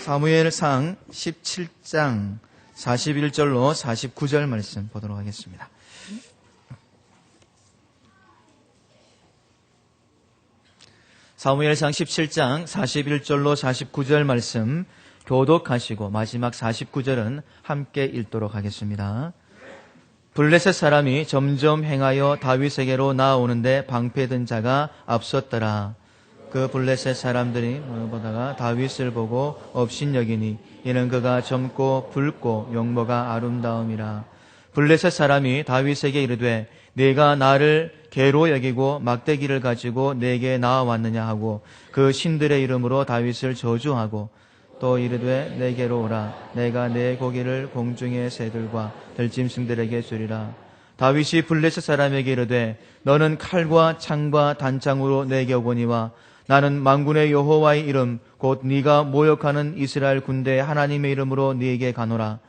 사무엘상 17장 41절로 49절 말씀 보도록 하겠습니다. 사무엘상 17장 41절로 49절 말씀 교독하시고 마지막 49절은 함께 읽도록 하겠습니다. 블레셋 사람이 점점 행하여 다윗에게로 나아오는데 방패든 자가 앞섰더라. 그 블레셋 사람들이 보다가 다윗을 보고 업신여기니 이는 그가 젊고 붉고 용모가 아름다움이라. 블레셋 사람이 다윗에게 이르되 네가 나를 개로 여기고 막대기를 가지고 내게 나아왔느냐 하고 그 신들의 이름으로 다윗을 저주하고 또 이르되 내게로 오라. 내가 내 고기를 공중의 새들과 들짐승들에게 주리라. 다윗이 블레셋 사람에게 이르되 너는 칼과 창과 단창으로 내게 오거니와 나는 만군의 여호와의 이름 곧 네가 모욕하는 이스라엘 군대의 하나님의 이름으로 네게 가노라.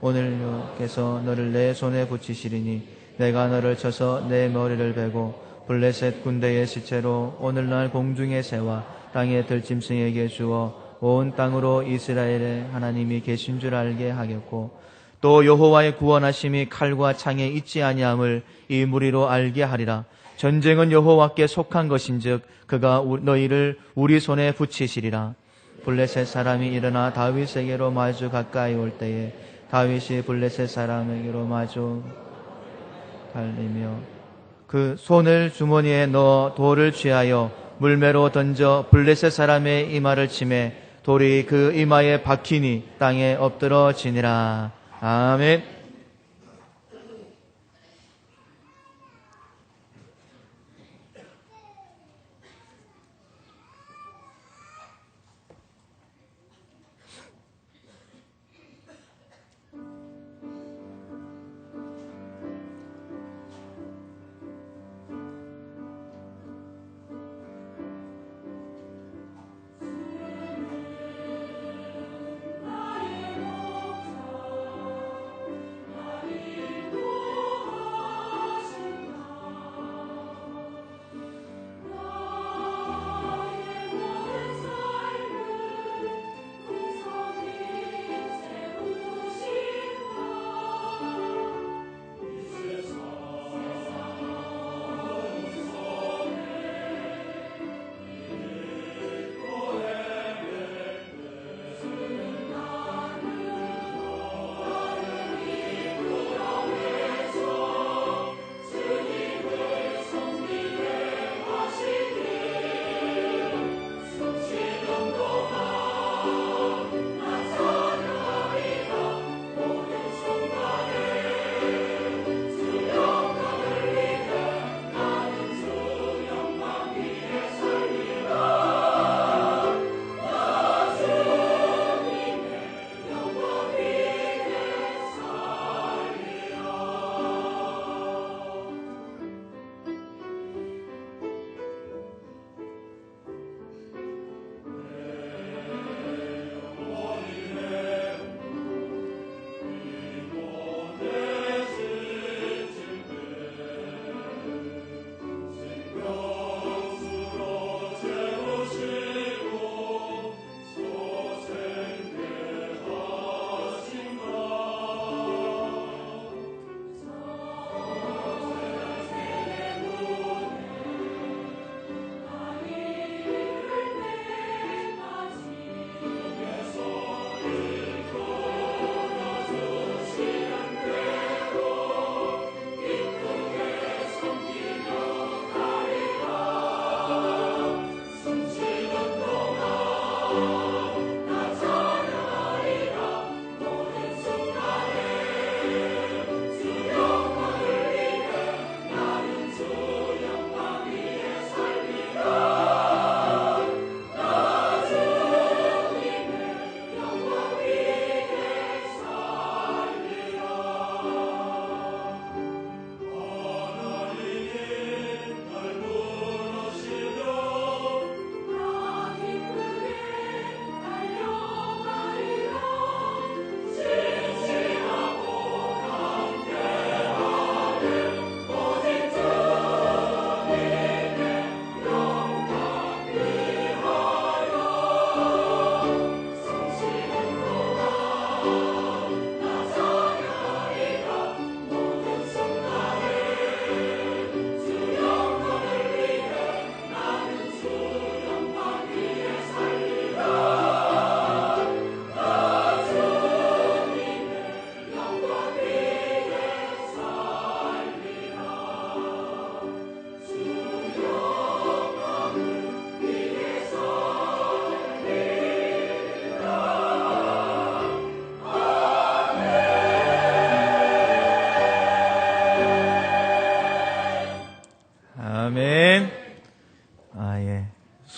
오늘 여호와께서 너를 내 손에 붙이시리니 내가 너를 쳐서 내 머리를 베고 블레셋 군대의 시체로 오늘날 공중의 새와 땅의 들짐승에게 주어 온 땅으로 이스라엘의 하나님이 계신 줄 알게 하겠고 또 여호와의 구원하심이 칼과 창에 있지 아니함을 이 무리로 알게 하리라. 전쟁은 여호와께 속한 것인즉 그가 너희를 우리 손에 붙이시리라. 블레셋 사람이 일어나 다윗에게로 마주 가까이 올 때에 다윗이 블레셋 사람에게로 마주 달리며 그 손을 주머니에 넣어 돌을 취하여 물매로 던져 블레셋 사람의 이마를 치매 돌이 그 이마에 박히니 땅에 엎드러지니라. 아멘.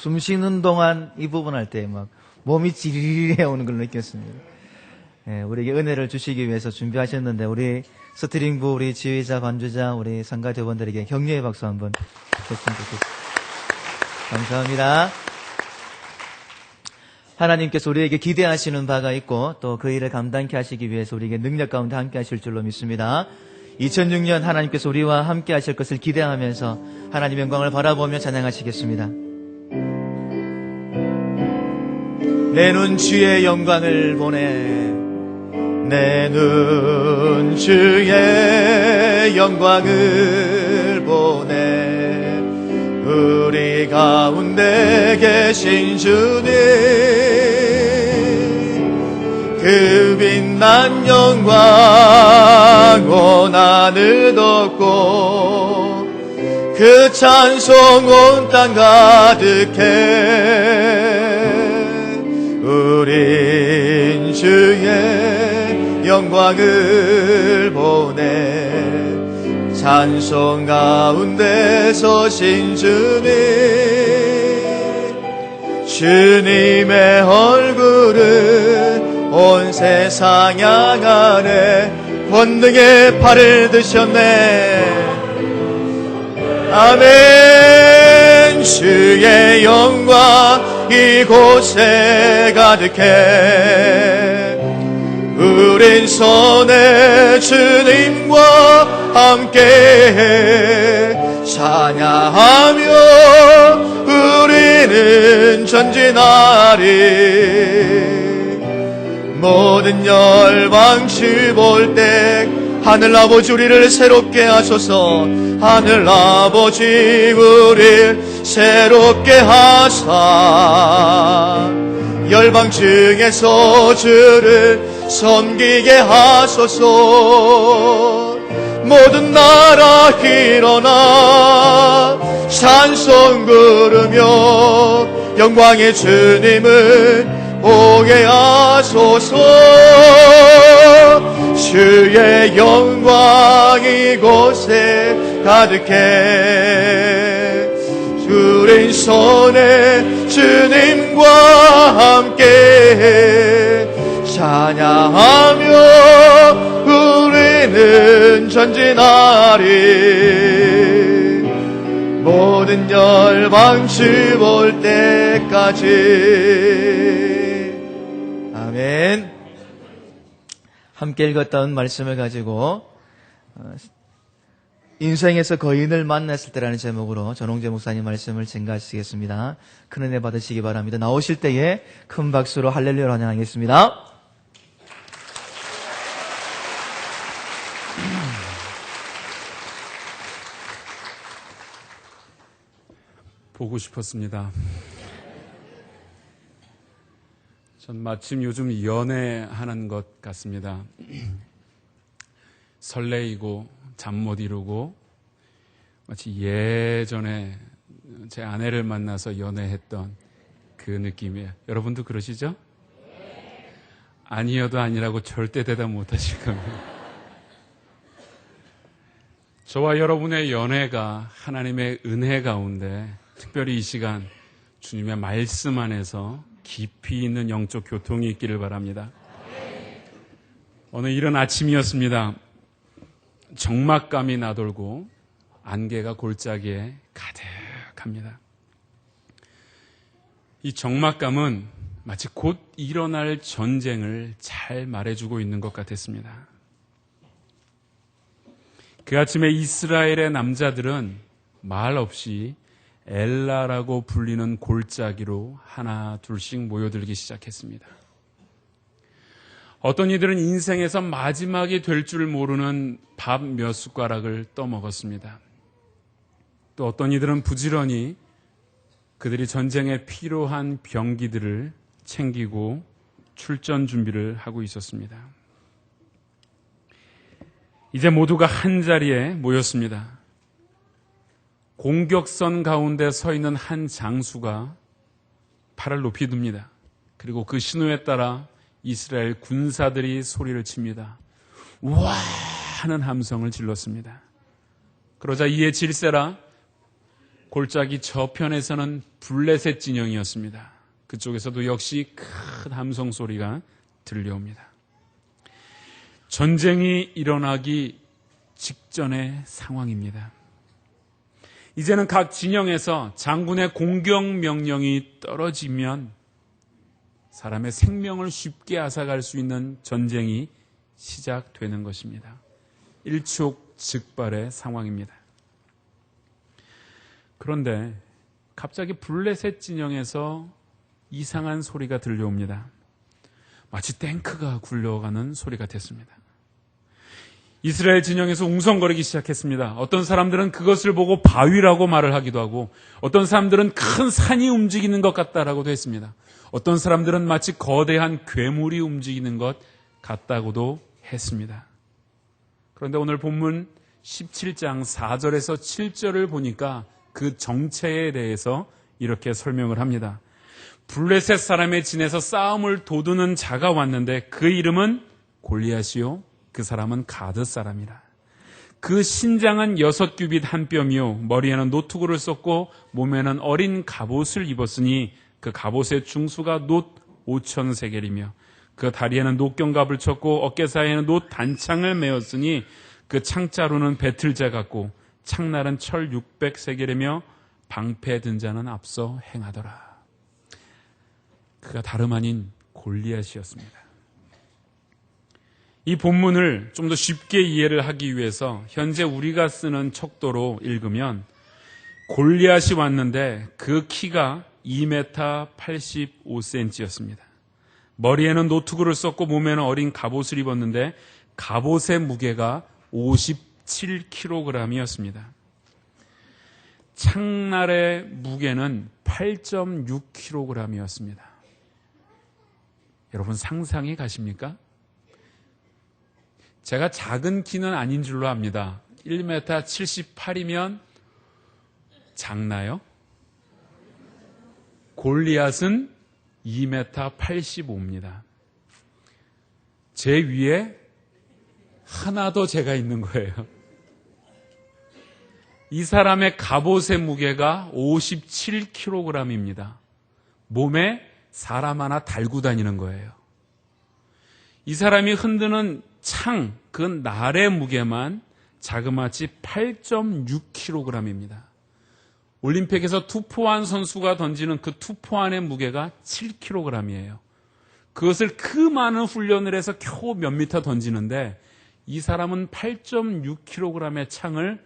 숨 쉬는 동안 이 부분 할 때 막 몸이 지리리해 오는 걸 느꼈습니다. 예, 우리에게 은혜를 주시기 위해서 준비하셨는데 우리 스트링부 우리 지휘자, 반주자, 우리 상가대원들에게 격려의 박수 한번 줬으면 좋겠습니다. 감사합니다. 하나님께서 우리에게 기대하시는 바가 있고 또 그 일을 감당케 하시기 위해서 우리에게 능력 가운데 함께 하실 줄로 믿습니다. 2006년 하나님께서 우리와 함께 하실 것을 기대하면서 하나님의 영광을 바라보며 찬양하시겠습니다. 내 눈 주의 영광을 보내 내 눈 주의 영광을 보내 우리 가운데 계신 주님 그 빛난 영광 온 하늘 덮고 그 찬송 온 땅 가득해 우린 주의 영광을 보내 찬송 가운데 서신 주님 주님의 얼굴은 온 세상 향하네 권능의 팔을 드셨네 아멘 주의 영광 이곳에 가득해 우린 손에 주님과 함께해 찬양하며 우리는 전진하리 모든 열방 주볼때 하늘아버지 우리를 새롭게 하소서 하늘아버지 우리를 새롭게 하사 열방 중에서 주를 섬기게 하소서 모든 나라 일어나 찬송 부르며 영광의 주님을 보게 하소서 주의 영광 이곳에 가득해 주린 손에 주님과 함께 찬양하며 우리는 전진하리 모든 열방 주볼 때까지 아멘. 함께 읽었던 말씀을 가지고 인생에서 거인을 만났을 때라는 제목으로 전홍재 목사님 말씀을 증가하시겠습니다. 큰 은혜 받으시기 바랍니다. 나오실 때에 큰 박수로 할렐루야를 환영하겠습니다. 보고 싶었습니다. 전 마침 요즘 연애하는 것 같습니다. 설레이고 잠 못 이루고 마치 예전에 제 아내를 만나서 연애했던 그 느낌이에요. 여러분도 그러시죠? 아니어도 아니라고 절대 대답 못 하실 겁니다. 저와 여러분의 연애가 하나님의 은혜 가운데 특별히 이 시간 주님의 말씀 안에서 깊이 있는 영적 교통이 있기를 바랍니다. 오늘 이른 아침이었습니다. 적막감이 나돌고 안개가 골짜기에 가득합니다. 이 적막감은 마치 곧 일어날 전쟁을 잘 말해주고 있는 것 같았습니다. 그 아침에 이스라엘의 남자들은 말 없이 엘라라고 불리는 골짜기로 하나 둘씩 모여들기 시작했습니다. 어떤 이들은 인생에서 마지막이 될 줄 모르는 밥 몇 숟가락을 떠먹었습니다. 또 어떤 이들은 부지런히 그들이 전쟁에 필요한 병기들을 챙기고 출전 준비를 하고 있었습니다. 이제 모두가 한 자리에 모였습니다. 공격선 가운데 서 있는 한 장수가 팔을 높이 듭니다. 그리고 그 신호에 따라 이스라엘 군사들이 소리를 칩니다. 우와 하는 함성을 질렀습니다. 그러자 이에 질세라 골짜기 저편에서는 블레셋 진영이었습니다. 그쪽에서도 역시 큰 함성 소리가 들려옵니다. 전쟁이 일어나기 직전의 상황입니다. 이제는 각 진영에서 장군의 공격 명령이 떨어지면 사람의 생명을 쉽게 앗아갈 수 있는 전쟁이 시작되는 것입니다. 일촉즉발의 상황입니다. 그런데 갑자기 블레셋 진영에서 이상한 소리가 들려옵니다. 마치 탱크가 굴러가는 소리 같았습니다. 이스라엘 진영에서 웅성거리기 시작했습니다. 어떤 사람들은 그것을 보고 바위라고 말을 하기도 하고, 어떤 사람들은 큰 산이 움직이는 것 같다라고도 했습니다. 어떤 사람들은 마치 거대한 괴물이 움직이는 것 같다고도 했습니다. 그런데 오늘 본문 17장 4절에서 7절을 보니까 그 정체에 대해서 이렇게 설명을 합니다. 블레셋 사람의 진에서 싸움을 도두는 자가 왔는데 그 이름은 골리앗이요 그 사람은 가드 사람이라. 그 신장은 6규빗 한 뼘이요 머리에는 노투구를 썼고 몸에는 어린 갑옷을 입었으니 그 갑옷의 중수가 놋 5,000세겔이며 그 다리에는 놋경갑을 쳤고 어깨 사이에는 놋 단창을 메었으니 그 창자루는 배틀자 같고 창날은 철 600세겔이며 방패 든 자는 앞서 행하더라. 그가 다름 아닌 골리앗이었습니다. 이 본문을 좀 더 쉽게 이해를 하기 위해서 현재 우리가 쓰는 척도로 읽으면 골리앗이 왔는데 그 키가 2m 85cm였습니다. 머리에는 노투구를 썼고 몸에는 어린 갑옷을 입었는데 갑옷의 무게가 57kg이었습니다. 창날의 무게는 8.6kg이었습니다. 여러분 상상이 가십니까? 제가 작은 키는 아닌 줄로 압니다. 1m 78이면 작나요? 골리앗은 2m 85입니다. 제 위에 하나 더 제가 있는 거예요. 이 사람의 갑옷의 무게가 57kg입니다. 몸에 사람 하나 달고 다니는 거예요. 이 사람이 흔드는 창, 그 날의 무게만 자그마치 8.6kg입니다. 올림픽에서 투포환 선수가 던지는 그 투포환의 무게가 7kg이에요. 그것을 그 많은 훈련을 해서 겨우 몇 미터 던지는데 이 사람은 8.6kg의 창을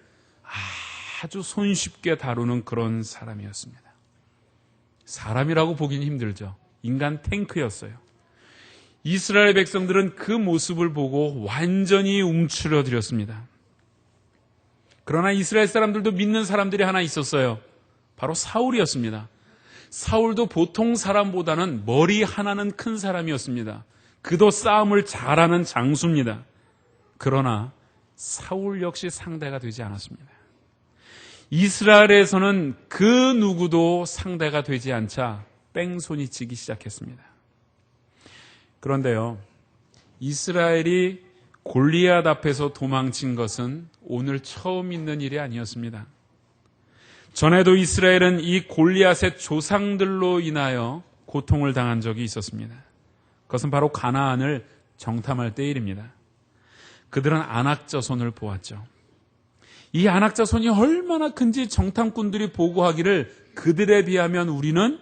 아주 손쉽게 다루는 그런 사람이었습니다. 사람이라고 보긴 힘들죠. 인간 탱크였어요. 이스라엘 백성들은 그 모습을 보고 완전히 움츠러들었습니다. 그러나 이스라엘 사람들도 믿는 사람들이 하나 있었어요. 바로 사울이었습니다. 사울도 보통 사람보다는 머리 하나는 큰 사람이었습니다. 그도 싸움을 잘하는 장수입니다. 그러나 사울 역시 상대가 되지 않았습니다. 이스라엘에서는 그 누구도 상대가 되지 않자 뺑소니 치기 시작했습니다. 그런데요, 이스라엘이 골리앗 앞에서 도망친 것은 오늘 처음 있는 일이 아니었습니다. 전에도 이스라엘은 이 골리앗의 조상들로 인하여 고통을 당한 적이 있었습니다. 그것은 바로 가나안을 정탐할 때 일입니다. 그들은 아낙자손을 보았죠. 이 아낙자손이 얼마나 큰지 정탐꾼들이 보고하기를 그들에 비하면 우리는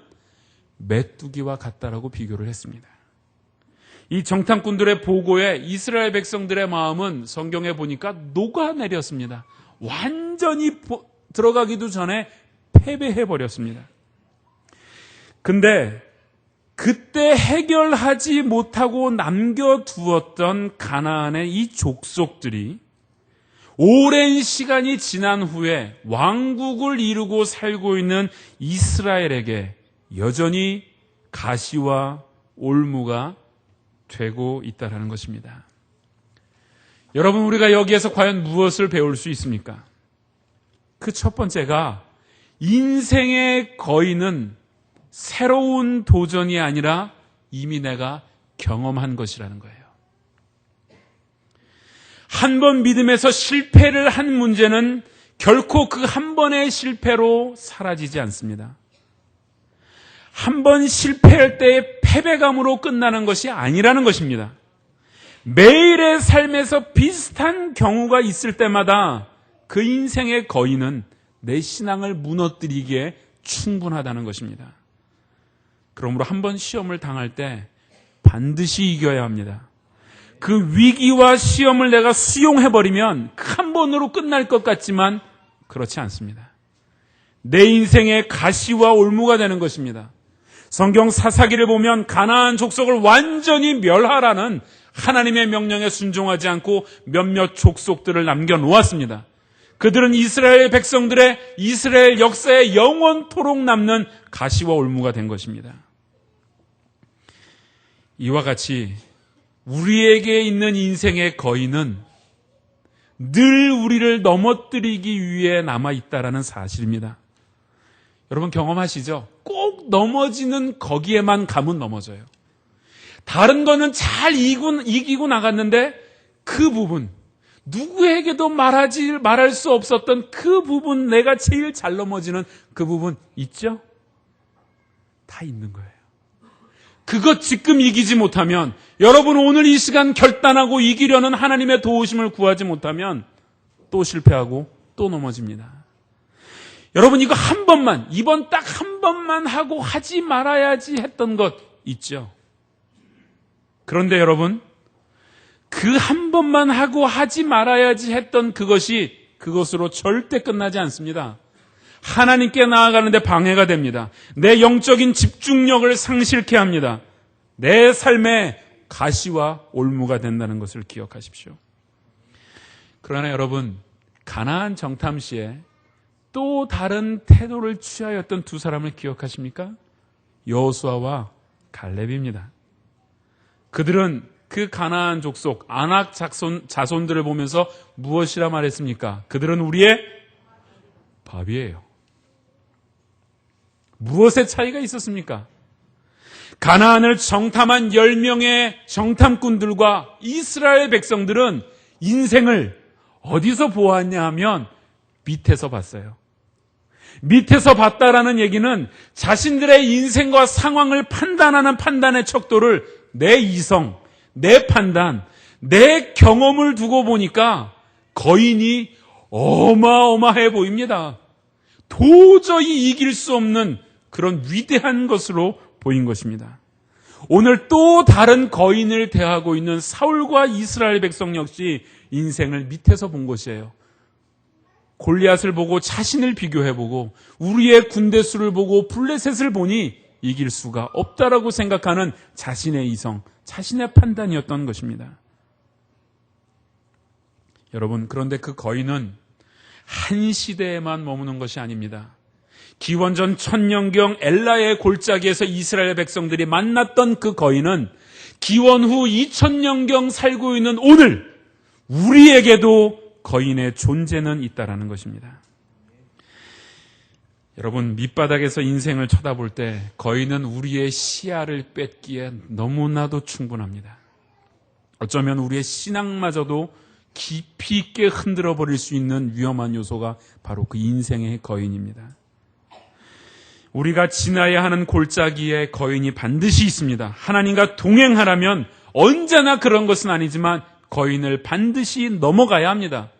메뚜기와 같다라고 비교를 했습니다. 이 정탐꾼들의 보고에 이스라엘 백성들의 마음은 성경에 보니까 녹아내렸습니다. 완전히 들어가기도 전에 패배해버렸습니다. 근데 그때 해결하지 못하고 남겨두었던 가나안의 이 족속들이 오랜 시간이 지난 후에 왕국을 이루고 살고 있는 이스라엘에게 여전히 가시와 올무가 되고 있다는 것입니다. 여러분, 우리가 여기에서 과연 무엇을 배울 수 있습니까? 그 첫 번째가 인생의 거인은 새로운 도전이 아니라 이미 내가 경험한 것이라는 거예요. 한 번 믿음에서 실패를 한 문제는 결코 그 한 번의 실패로 사라지지 않습니다. 한 번 실패할 때의 패배감으로 끝나는 것이 아니라는 것입니다. 매일의 삶에서 비슷한 경우가 있을 때마다 그 인생의 거인은 내 신앙을 무너뜨리기에 충분하다는 것입니다. 그러므로 한 번 시험을 당할 때 반드시 이겨야 합니다. 그 위기와 시험을 내가 수용해버리면 한 번으로 끝날 것 같지만 그렇지 않습니다. 내 인생의 가시와 올무가 되는 것입니다. 성경 사사기를 보면 가나안 족속을 완전히 멸하라는 하나님의 명령에 순종하지 않고 몇몇 족속들을 남겨놓았습니다. 그들은 이스라엘 백성들의 이스라엘 역사에 영원토록 남는 가시와 올무가 된 것입니다. 이와 같이 우리에게 있는 인생의 거인은 늘 우리를 넘어뜨리기 위해 남아있다라는 사실입니다. 여러분 경험하시죠? 꼭 넘어지는 거기에만 가면 넘어져요. 다른 거는 잘 이기고 나갔는데 그 부분, 누구에게도 말할 수 없었던 그 부분, 내가 제일 잘 넘어지는 그 부분 있죠? 다 있는 거예요. 그것 지금 이기지 못하면, 여러분 오늘 이 시간 결단하고 이기려는 하나님의 도우심을 구하지 못하면 또 실패하고 또 넘어집니다. 여러분 이거 한 번만, 이번 딱 한 번만 하고 하지 말아야지 했던 것 있죠? 그런데 여러분, 그 한 번만 하고 하지 말아야지 했던 그것으로 절대 끝나지 않습니다. 하나님께 나아가는데 방해가 됩니다. 내 영적인 집중력을 상실케 합니다. 내 삶에 가시와 올무가 된다는 것을 기억하십시오. 그러나 여러분, 가나안 정탐시에 또 다른 태도를 취하였던 두 사람을 기억하십니까? 여호수아와 갈렙입니다. 그들은 그 가나안 족속 아낙 자손들을 보면서 무엇이라 말했습니까? 그들은 우리의 밥이에요. 무엇의 차이가 있었습니까? 가나안을 정탐한 10명의 정탐꾼들과 이스라엘 백성들은 인생을 어디서 보았냐 하면 밑에서 봤어요. 밑에서 봤다라는 얘기는 자신들의 인생과 상황을 판단하는 판단의 척도를 내 이성, 내 판단, 내 경험을 두고 보니까 거인이 어마어마해 보입니다. 도저히 이길 수 없는 그런 위대한 것으로 보인 것입니다. 오늘 또 다른 거인을 대하고 있는 사울과 이스라엘 백성 역시 인생을 밑에서 본 것이에요. 골리앗을 보고 자신을 비교해보고 우리의 군대 수를 보고 블레셋을 보니 이길 수가 없다라고 생각하는 자신의 이성, 자신의 판단이었던 것입니다. 여러분, 그런데 그 거인은 한 시대에만 머무는 것이 아닙니다. 기원전 1000년경 엘라의 골짜기에서 이스라엘 백성들이 만났던 그 거인은 기원 후 2000년경 살고 있는 오늘 우리에게도 거인의 존재는 있다라는 것입니다. 여러분, 밑바닥에서 인생을 쳐다볼 때 거인은 우리의 시야를 뺏기에 너무나도 충분합니다. 어쩌면 우리의 신앙마저도 깊이 있게 흔들어 버릴 수 있는 위험한 요소가 바로 그 인생의 거인입니다. 우리가 지나야 하는 골짜기에 거인이 반드시 있습니다. 하나님과 동행하라면 언제나 그런 것은 아니지만 거인을 반드시 넘어가야 합니다.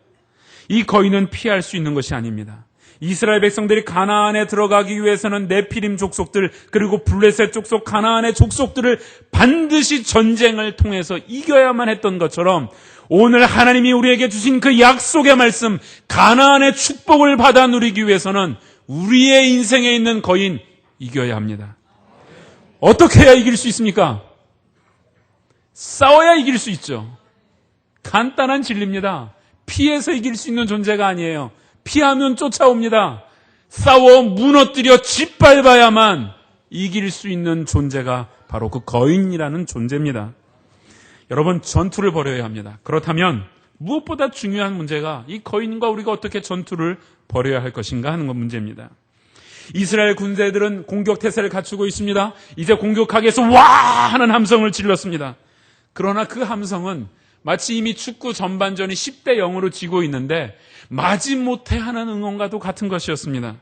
이 거인은 피할 수 있는 것이 아닙니다. 이스라엘 백성들이 가나안에 들어가기 위해서는 네피림 족속들 그리고 블레셋 족속 가나안의 족속들을 반드시 전쟁을 통해서 이겨야만 했던 것처럼 오늘 하나님이 우리에게 주신 그 약속의 말씀 가나안의 축복을 받아 누리기 위해서는 우리의 인생에 있는 거인 이겨야 합니다. 어떻게 해야 이길 수 있습니까? 싸워야 이길 수 있죠. 간단한 진리입니다. 피해서 이길 수 있는 존재가 아니에요. 피하면 쫓아옵니다. 싸워 무너뜨려 짓밟아야만 이길 수 있는 존재가 바로 그 거인이라는 존재입니다. 여러분, 전투를 벌여야 합니다. 그렇다면 무엇보다 중요한 문제가 이 거인과 우리가 어떻게 전투를 벌여야 할 것인가 하는 건 문제입니다. 이스라엘 군대들은 공격 태세를 갖추고 있습니다. 이제 공격하기 위해서 와 하는 함성을 질렀습니다. 그러나 그 함성은 마치 이미 축구 전반전이 10대 0으로 지고 있는데 마지못해 하는 응원과도 같은 것이었습니다.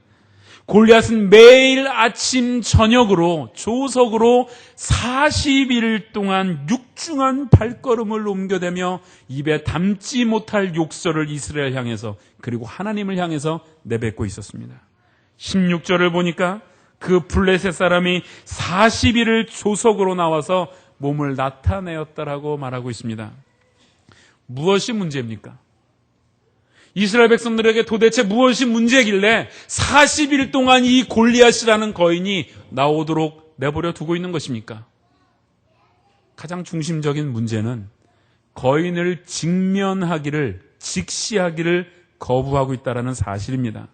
골리앗은 매일 아침 저녁으로 조석으로 40일 동안 육중한 발걸음을 옮겨대며 입에 담지 못할 욕설을 이스라엘 향해서 그리고 하나님을 향해서 내뱉고 있었습니다. 16절을 보니까 그 블레셋 사람이 40일을 조석으로 나와서 몸을 나타내었다라고 말하고 있습니다. 무엇이 문제입니까? 이스라엘 백성들에게 도대체 무엇이 문제길래 40일 동안 이 골리앗이라는 거인이 나오도록 내버려 두고 있는 것입니까? 가장 중심적인 문제는 거인을 직시하기를 거부하고 있다는 사실입니다.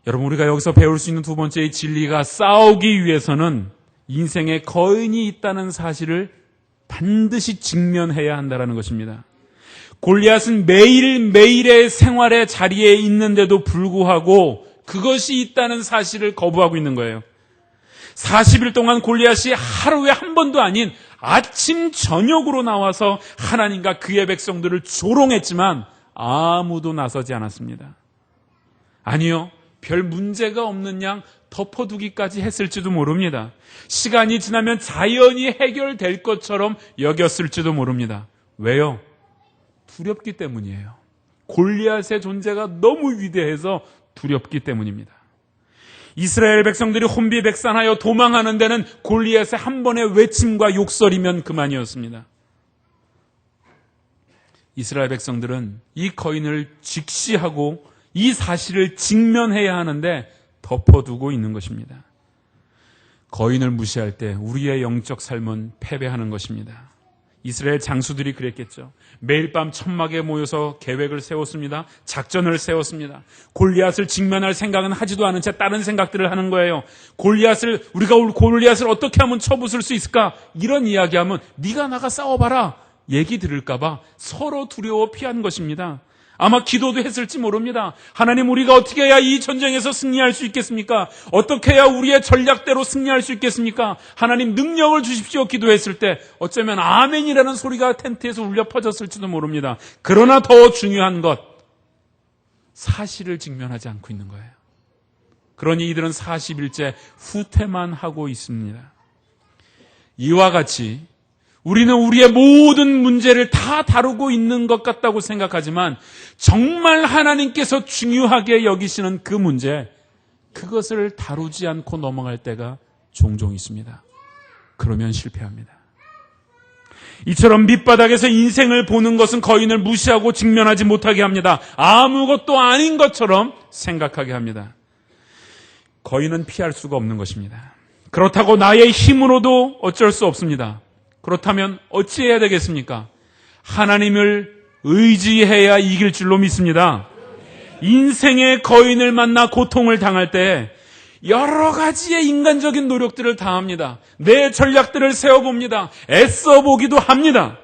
여러분, 우리가 여기서 배울 수 있는 두 번째의 진리가 싸우기 위해서는 인생에 거인이 있다는 사실을 반드시 직면해야 한다는 것입니다. 골리앗은 매일매일의 생활의 자리에 있는데도 불구하고 그것이 있다는 사실을 거부하고 있는 거예요. 40일 동안 골리앗이 하루에 한 번도 아닌 아침 저녁으로 나와서 하나님과 그의 백성들을 조롱했지만 아무도 나서지 않았습니다. 아니요, 별 문제가 없는 양 덮어두기까지 했을지도 모릅니다. 시간이 지나면 자연히 해결될 것처럼 여겼을지도 모릅니다. 왜요? 두렵기 때문이에요. 골리앗의 존재가 너무 위대해서 두렵기 때문입니다. 이스라엘 백성들이 혼비백산하여 도망하는 데는 골리앗의 한 번의 외침과 욕설이면 그만이었습니다. 이스라엘 백성들은 이 거인을 직시하고 이 사실을 직면해야 하는데 덮어두고 있는 것입니다. 거인을 무시할 때 우리의 영적 삶은 패배하는 것입니다. 이스라엘 장수들이 그랬겠죠. 매일 밤 천막에 모여서 계획을 세웠습니다. 작전을 세웠습니다. 골리앗을 직면할 생각은 하지도 않은 채 다른 생각들을 하는 거예요. 우리가 골리앗을 어떻게 하면 쳐부술 수 있을까? 이런 이야기하면 네가 나가 싸워봐라 얘기 들을까 봐 서로 두려워 피한 것입니다. 아마 기도도 했을지 모릅니다. 하나님, 우리가 어떻게 해야 이 전쟁에서 승리할 수 있겠습니까? 어떻게 해야 우리의 전략대로 승리할 수 있겠습니까? 하나님, 능력을 주십시오 기도했을 때 어쩌면 아멘이라는 소리가 텐트에서 울려 퍼졌을지도 모릅니다. 그러나 더 중요한 것, 사실을 직면하지 않고 있는 거예요. 그러니 이들은 40일째 후퇴만 하고 있습니다. 이와 같이 우리는 우리의 모든 문제를 다 다루고 있는 것 같다고 생각하지만 정말 하나님께서 중요하게 여기시는 그 문제, 그것을 다루지 않고 넘어갈 때가 종종 있습니다. 그러면 실패합니다. 이처럼 밑바닥에서 인생을 보는 것은 거인을 무시하고 직면하지 못하게 합니다. 아무것도 아닌 것처럼 생각하게 합니다. 거인은 피할 수가 없는 것입니다. 그렇다고 나의 힘으로도 어쩔 수 없습니다. 그렇다면 어찌해야 되겠습니까? 하나님을 의지해야 이길 줄로 믿습니다. 인생의 거인을 만나 고통을 당할 때 여러 가지의 인간적인 노력들을 다합니다. 내 전략들을 세워봅니다. 애써보기도 합니다.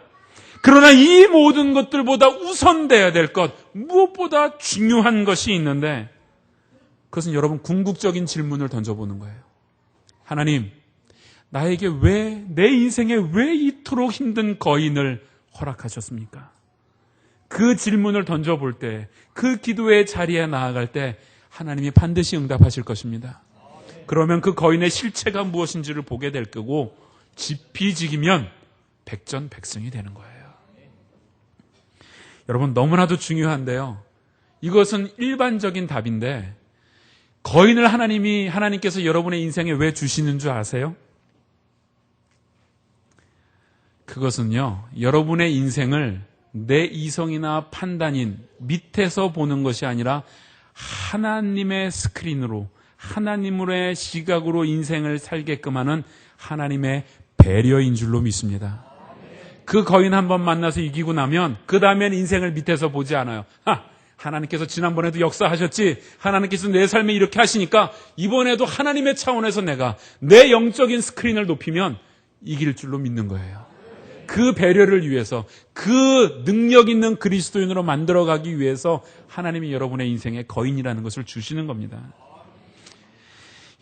그러나 이 모든 것들보다 우선돼야 될 것, 무엇보다 중요한 것이 있는데 그것은 여러분 궁극적인 질문을 던져보는 거예요. 하나님, 나에게 내 인생에 왜 이토록 힘든 거인을 허락하셨습니까? 그 질문을 던져볼 때, 그 기도의 자리에 나아갈 때 하나님이 반드시 응답하실 것입니다. 그러면 그 거인의 실체가 무엇인지를 보게 될 거고 지피지기면 백전백승이 되는 거예요. 여러분, 너무나도 중요한데요. 이것은 일반적인 답인데 거인을 하나님께서 여러분의 인생에 왜 주시는 줄 아세요? 그것은요, 여러분의 인생을 내 이성이나 판단인 밑에서 보는 것이 아니라 하나님의 스크린으로, 하나님의 시각으로 인생을 살게끔 하는 하나님의 배려인 줄로 믿습니다. 그 거인 한번 만나서 이기고 나면 그 다음엔 인생을 밑에서 보지 않아요. 하나님께서 지난번에도 역사하셨지, 하나님께서 내 삶에 이렇게 하시니까 이번에도 하나님의 차원에서 내가 내 영적인 스크린을 높이면 이길 줄로 믿는 거예요. 그 배려를 위해서, 그 능력 있는 그리스도인으로 만들어가기 위해서 하나님이 여러분의 인생에 거인이라는 것을 주시는 겁니다.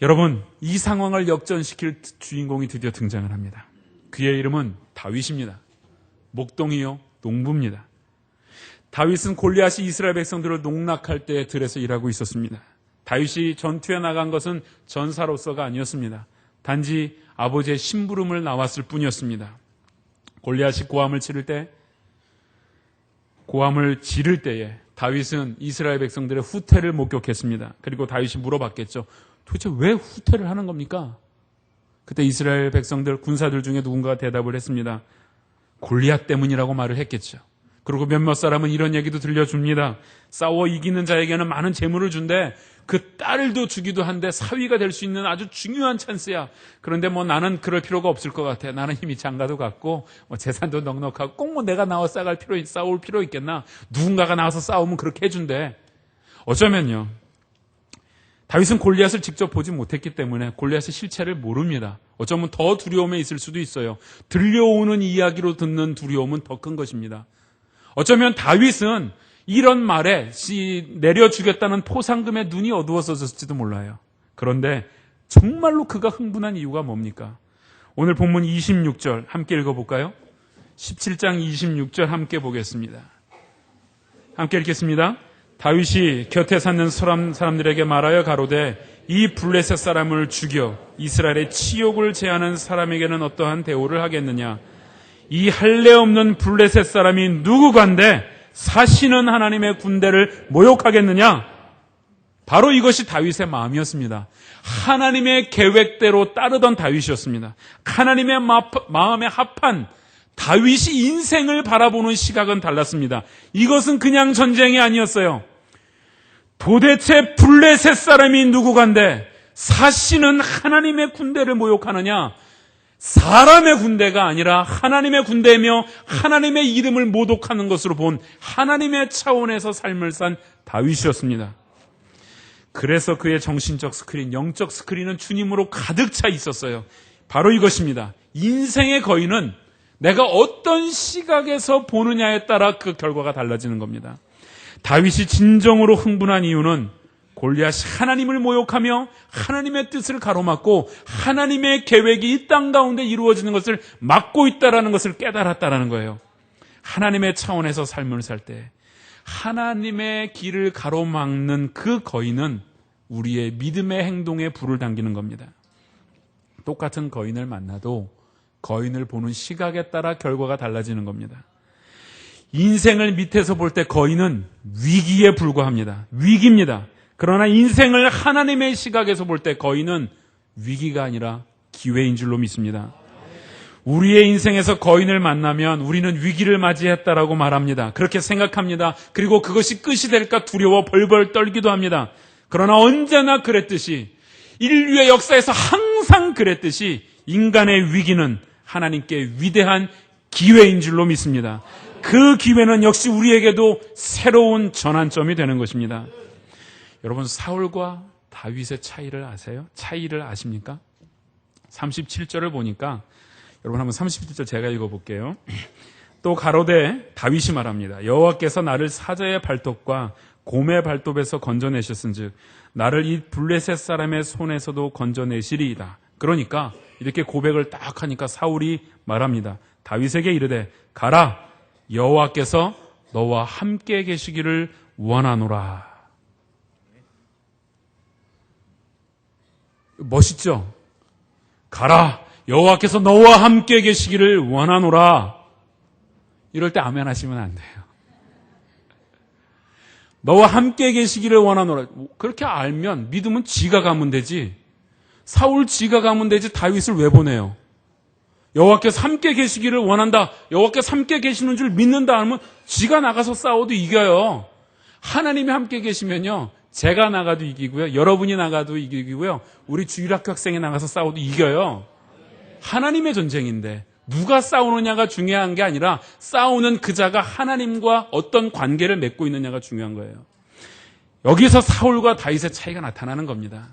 여러분, 이 상황을 역전시킬 주인공이 드디어 등장을 합니다. 그의 이름은 다윗입니다. 목동이요, 농부입니다. 다윗은 골리앗이 이스라엘 백성들을 농락할 때 들에서 일하고 있었습니다. 다윗이 전투에 나간 것은 전사로서가 아니었습니다. 단지 아버지의 심부름을 나왔을 뿐이었습니다. 골리앗이 고함을 지를 때에 다윗은 이스라엘 백성들의 후퇴를 목격했습니다. 그리고 다윗이 물어봤겠죠. 도대체 왜 후퇴를 하는 겁니까? 그때 이스라엘 백성들, 군사들 중에 누군가가 대답을 했습니다. 골리앗 때문이라고 말을 했겠죠. 그리고 몇몇 사람은 이런 얘기도 들려줍니다. 싸워 이기는 자에게는 많은 재물을 준대. 그 딸도 주기도 한데 사위가 될 수 있는 아주 중요한 찬스야. 그런데 나는 그럴 필요가 없을 것 같아. 나는 힘이 장가도 같고 재산도 넉넉하고 꼭 내가 나와 싸울 필요 있겠나. 누군가가 나와서 싸우면 그렇게 해준대. 어쩌면요, 다윗은 골리앗을 직접 보지 못했기 때문에 골리앗의 실체를 모릅니다. 어쩌면 더 두려움에 있을 수도 있어요. 들려오는 이야기로 듣는 두려움은 더 큰 것입니다. 어쩌면 다윗은 이런 말에 내려주겠다는 포상금에 눈이 어두워졌을지도 몰라요. 그런데 정말로 그가 흥분한 이유가 뭡니까? 오늘 본문 26절 함께 읽어볼까요? 17장 26절 함께 보겠습니다. 함께 읽겠습니다. 다윗이 곁에 사는 사람들에게 말하여 가로되 이 블레셋 사람을 죽여 이스라엘의 치욕을 제하는 사람에게는 어떠한 대우를 하겠느냐? 이 할례 없는 블레셋 사람이 누구간데 사시는 하나님의 군대를 모욕하겠느냐? 바로 이것이 다윗의 마음이었습니다. 하나님의 계획대로 따르던 다윗이었습니다. 하나님의 마음에 합한 다윗이 인생을 바라보는 시각은 달랐습니다. 이것은 그냥 전쟁이 아니었어요. 도대체 블레셋 사람이 누구간데 사시는 하나님의 군대를 모욕하느냐? 사람의 군대가 아니라 하나님의 군대이며 하나님의 이름을 모독하는 것으로 본 하나님의 차원에서 삶을 산 다윗이었습니다. 그래서 그의 정신적 스크린, 영적 스크린은 주님으로 가득 차 있었어요. 바로 이것입니다. 인생의 거인은 내가 어떤 시각에서 보느냐에 따라 그 결과가 달라지는 겁니다. 다윗이 진정으로 흥분한 이유는 골리앗이 하나님을 모욕하며 하나님의 뜻을 가로막고 하나님의 계획이 이 땅 가운데 이루어지는 것을 막고 있다는 것을 깨달았다는 거예요. 하나님의 차원에서 삶을 살 때 하나님의 길을 가로막는 그 거인은 우리의 믿음의 행동에 불을 당기는 겁니다. 똑같은 거인을 만나도 거인을 보는 시각에 따라 결과가 달라지는 겁니다. 인생을 밑에서 볼 때 거인은 위기에 불과합니다. 위기입니다. 그러나 인생을 하나님의 시각에서 볼 때 거인은 위기가 아니라 기회인 줄로 믿습니다. 우리의 인생에서 거인을 만나면 우리는 위기를 맞이했다라고 말합니다. 그렇게 생각합니다. 그리고 그것이 끝이 될까 두려워 벌벌 떨기도 합니다. 그러나 언제나 그랬듯이, 인류의 역사에서 항상 그랬듯이 인간의 위기는 하나님께 위대한 기회인 줄로 믿습니다. 그 기회는 역시 우리에게도 새로운 전환점이 되는 것입니다. 여러분, 사울과 다윗의 차이를 아세요? 차이를 아십니까? 37절을 보니까, 여러분 한번 37절 제가 읽어볼게요. 또 가로되 다윗이 말합니다. 여호와께서 나를 사자의 발톱과 곰의 발톱에서 건져내셨은즉 나를 이 블레셋 사람의 손에서도 건져내시리이다. 그러니까 이렇게 고백을 딱 하니까 사울이 말합니다. 다윗에게 이르되 가라, 여호와께서 너와 함께 계시기를 원하노라. 멋있죠? 가라, 여호와께서 너와 함께 계시기를 원하노라. 이럴 때 아멘 하시면 안 돼요. 너와 함께 계시기를 원하노라. 그렇게 알면 믿음은 지가 가면 되지. 사울 지가 가면 되지 다윗을 왜 보내요? 여호와께서 함께 계시기를 원한다. 여호와께서 함께 계시는 줄 믿는다 하면 지가 나가서 싸워도 이겨요. 하나님이 함께 계시면요, 제가 나가도 이기고요, 여러분이 나가도 이기고요, 우리 주일학교 학생이 나가서 싸워도 이겨요. 하나님의 전쟁인데 누가 싸우느냐가 중요한 게 아니라 싸우는 그자가 하나님과 어떤 관계를 맺고 있느냐가 중요한 거예요. 여기서 사울과 다윗의 차이가 나타나는 겁니다.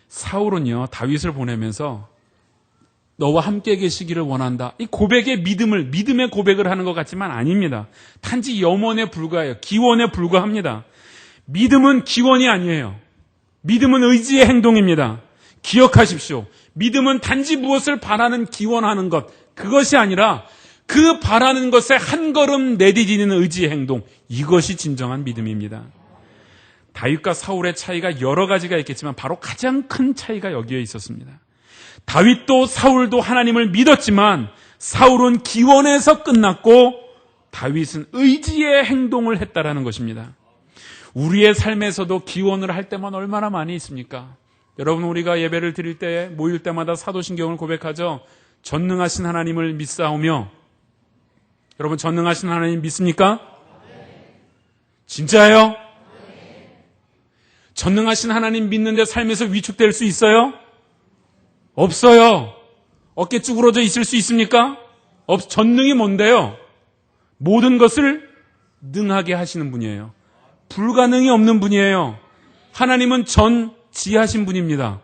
사울은요, 다윗을 보내면서 너와 함께 계시기를 원한다. 이 고백의 믿음의 고백을 하는 것 같지만 아닙니다. 단지 염원에 불과해요. 기원에 불과합니다. 믿음은 기원이 아니에요. 믿음은 의지의 행동입니다. 기억하십시오. 믿음은 단지 무엇을 바라는 기원하는 것, 그것이 아니라 그 바라는 것에 한 걸음 내디디는 의지의 행동, 이것이 진정한 믿음입니다. 다윗과 사울의 차이가 여러 가지가 있겠지만 바로 가장 큰 차이가 여기에 있었습니다. 다윗도 사울도 하나님을 믿었지만 사울은 기원에서 끝났고 다윗은 의지의 행동을 했다라는 것입니다. 우리의 삶에서도 기원을 할 때만 얼마나 많이 있습니까? 여러분, 우리가 예배를 드릴 때 모일 때마다 사도신경을 고백하죠. 전능하신 하나님을 믿사오며. 여러분, 전능하신 하나님 믿습니까? 진짜예요? 전능하신 하나님 믿는데 삶에서 위축될 수 있어요? 없어요. 어깨 쭈그러져 있을 수 있습니까? 전능이 뭔데요? 모든 것을 능하게 하시는 분이에요. 불가능이 없는 분이에요. 하나님은 전지하신 분입니다.